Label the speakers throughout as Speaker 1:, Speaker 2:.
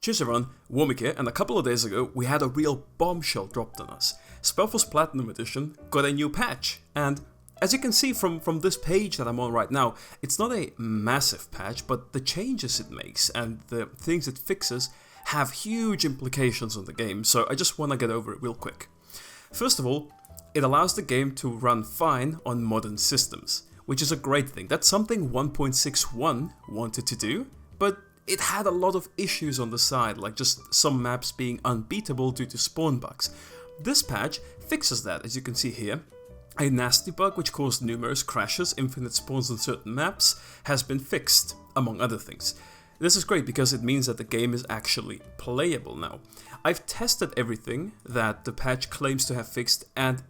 Speaker 1: Cheers everyone, Warmick here, and a couple of days ago we had a real bombshell dropped on us. SpellForce Platinum Edition got a new patch, and as you can see from this page that I'm on right now, it's not a massive patch, but the changes it makes and the things it fixes have huge implications on the game, so I just want to get over it real quick. First of all, it allows the game to run fine on modern systems, which is a great thing. That's something 1.61 wanted to do, but it had a lot of issues on the side, like just some maps being unbeatable due to spawn bugs. This patch fixes that, as you can see here. A nasty bug which caused numerous crashes, infinite spawns on certain maps, has been fixed, among other things. This is great because it means that the game is actually playable now. I've tested everything that the patch claims to have fixed, and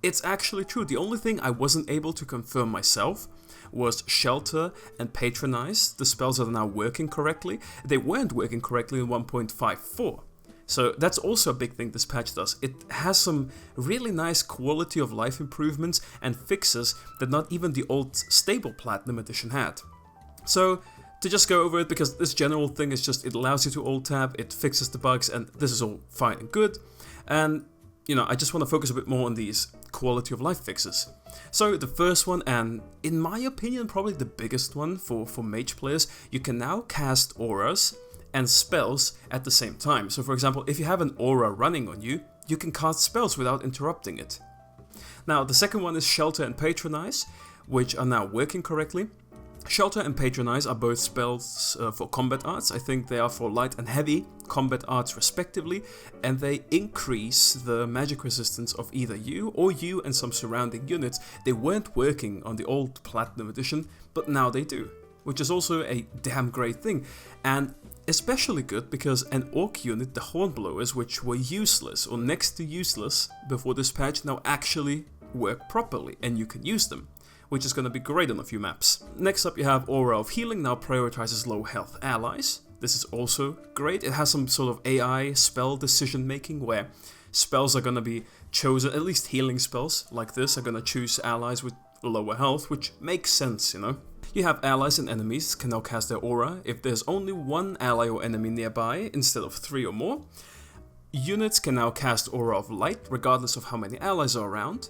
Speaker 1: it's actually true. The only thing I wasn't able to confirm myself was Shelter and Patronize, the spells that are now working correctly. They weren't working correctly in 1.54. So that's also a big thing this patch does. It has some really nice quality of life improvements and fixes that not even the old stable Platinum Edition had. So to just go over it, because this general thing is just it allows you to alt tab, it fixes the bugs, and this is all fine and good. And you know, I just want to focus a bit more on these quality of life fixes. So the first one, and in my opinion probably the biggest one for mage players, you can now cast auras and spells at the same time. So for example, if you have an aura running on you, you can cast spells without interrupting it. Now the second one is Shelter and Patronize, which are now working correctly. Shelter and Patronize are both spells for combat arts. I think they are for light and heavy combat arts respectively, and they increase the magic resistance of either you and some surrounding units. They weren't working on the old Platinum Edition, but now they do, which is also a damn great thing, and especially good because an orc unit, the Hornblowers, which were useless or next to useless before this patch, now actually work properly and you can use them, which is going to be great on a few maps. Next up you have Aura of Healing, now prioritizes low health allies. This is also great. It has some sort of AI spell decision making where spells are going to be chosen, at least healing spells like this are going to choose allies with lower health, which makes sense, you know. You have allies and enemies can now cast their aura if there's only one ally or enemy nearby instead of 3 or more. Units can now cast Aura of Light regardless of how many allies are around.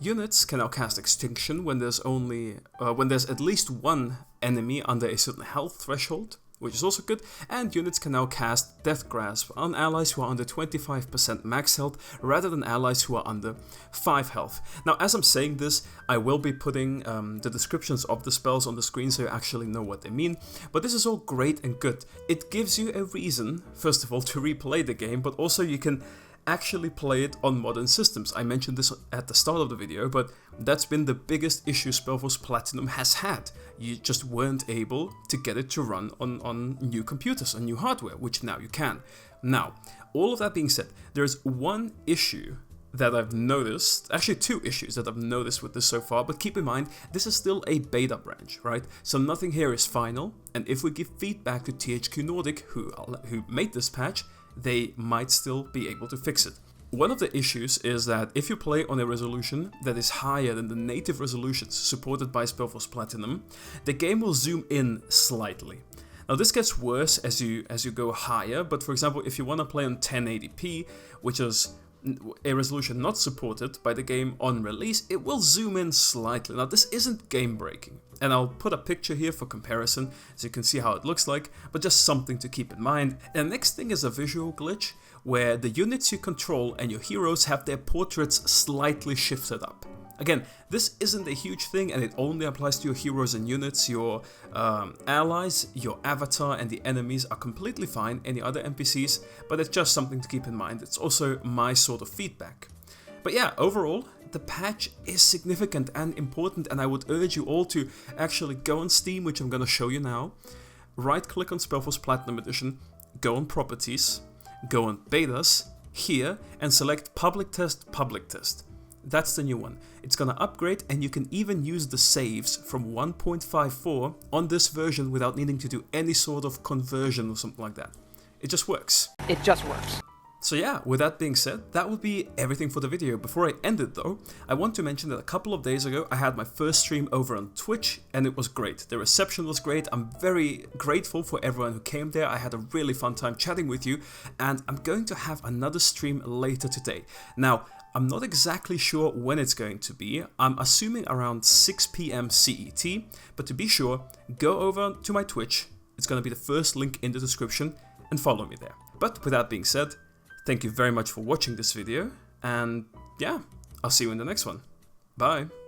Speaker 1: Units can now cast Extinction when there's at least one enemy under a certain health threshold, which is also good, and units can now cast Death Grasp on allies who are under 25% max health rather than allies who are under 5 health. Now as I'm saying this, I will be putting the descriptions of the spells on the screen so you actually know what they mean, but this is all great and good. It gives you a reason, first of all, to replay the game, but also you can actually play it on modern systems. I mentioned this at the start of the video, but that's been the biggest issue SpellForce Platinum has had. You just weren't able to get it to run on new computers, on new hardware, which now you can. Now, all of that being said, there's one issue that I've noticed, actually 2 issues that I've noticed with this so far, but keep in mind, this is still a beta branch, right? So nothing here is final, and if we give feedback to THQ Nordic, who made this patch, they might still be able to fix it. One of the issues is that if you play on a resolution that is higher than the native resolutions supported by SpellForce Platinum, the game will zoom in slightly. Now this gets worse as you go higher, but for example, if you want to play on 1080p, which is a resolution not supported by the game on release, it will zoom in slightly. Now this isn't game breaking, and I'll put a picture here for comparison so you can see how it looks like, but just something to keep in mind. And the next thing is a visual glitch where the units you control and your heroes have their portraits slightly shifted up. Again, this isn't a huge thing and it only applies to your heroes and units. Your allies, your avatar and the enemies are completely fine, any other NPCs, but it's just something to keep in mind. It's also my sort of feedback. But yeah, overall, the patch is significant and important, and I would urge you all to actually go on Steam, which I'm going to show you now, right click on SpellForce Platinum Edition, go on Properties, go on Betas, here, and select Public Test, Public Test. That's the new one. It's gonna upgrade, and you can even use the saves from 1.54 on this version without needing to do any sort of conversion or something like that. It just works.
Speaker 2: It just works.
Speaker 1: So yeah, with that being said, that would be everything for the video. Before I end it though, I want to mention that a couple of days ago I had my first stream over on Twitch and it was great. The reception was great. I'm very grateful for everyone who came there. I had a really fun time chatting with you, and I'm going to have another stream later today. Now, I'm not exactly sure when it's going to be. I'm assuming around 6 PM CET, but to be sure, go over to my Twitch. It's going to be the first link in the description and follow me there. But with that being said, thank you very much for watching this video, and yeah, I'll see you in the next one. Bye!